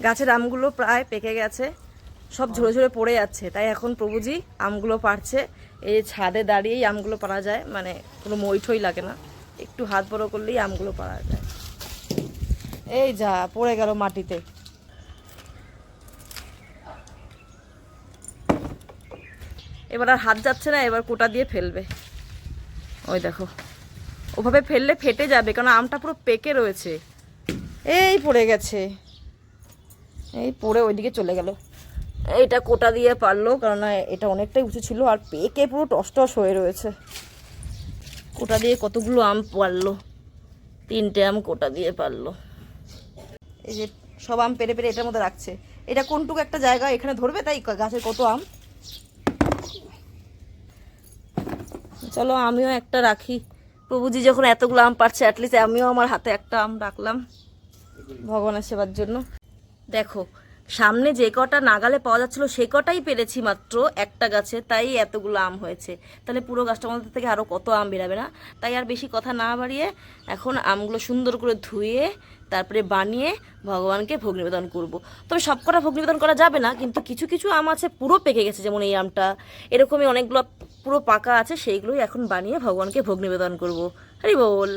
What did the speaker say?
গাছের আমগুলো প্রায় পেকে গেছে, সব ঝরে ঝরে পড়ে যাচ্ছে, তাই এখন প্রভুজি আমগুলো পাড়ছে। এই ছাদে দাঁড়িয়েই আমগুলো পাড়া যায়, মানে কোনো মইঠই লাগে না, একটু হাত বড় করলেই আমগুলো পাড়া যায়। এই যা পড়ে গেল মাটিতে। এবার আর হাত যাচ্ছে না, এবার কোটা দিয়ে ফেলবে। ওই দেখো, ওভাবে ফেললে ফেটে যাবে, কারণ আমটা পুরো পেকে রয়েছে। এই পড়ে গেছে, এই পড়ে ওইদিকে চলে গেল। এইটা কোটা দিয়ে পারলো, কারণ এটা অনেকটাই উঁচু ছিল আর পেকে পুরো টস টস হয়ে রয়েছে। কোটা দিয়ে কতগুলো আম পারলো, 3টে আম কোটা দিয়ে পারলো। এই যে সব আম পেরে পেরে এটার মধ্যে রাখছে। এটা কোনটুকু একটা জায়গা, এখানে ধরবে, তাই গাছের কত আম। চলো আমিও একটা রাখি, প্রভুজি যখন এতগুলো আম পারছে, অ্যাটলিস্ট আমিও আমার হাতে একটা আম রাখলাম ভগবানের সেবার জন্য। দেখো সামনে যে কটা নাগালে পাওয়া যাচ্ছিলো সে কটাই পেরেছি মাত্র একটা গাছে, তাই এতগুলো আম হয়েছে। তাহলে পুরো গাছটার মধ্যে থেকে আরও কত আম বেরাবে না। তাই আর বেশি কথা না বাড়িয়ে এখন আমগুলো সুন্দর করে ধুয়ে তারপরে বানিয়ে ভগবানকে ভোগ নিবেদন করবো। তবে সব কটা ভোগ নিবেদন করা যাবে না, কিন্তু কিছু কিছু আম আছে পুরো পেকে গেছে, যেমন এই আমটা, এরকমই অনেকগুলো পুরো পাকা আছে, সেইগুলোই এখন বানিয়ে ভগবানকে ভোগ নিবেদন করবো। হরি বল।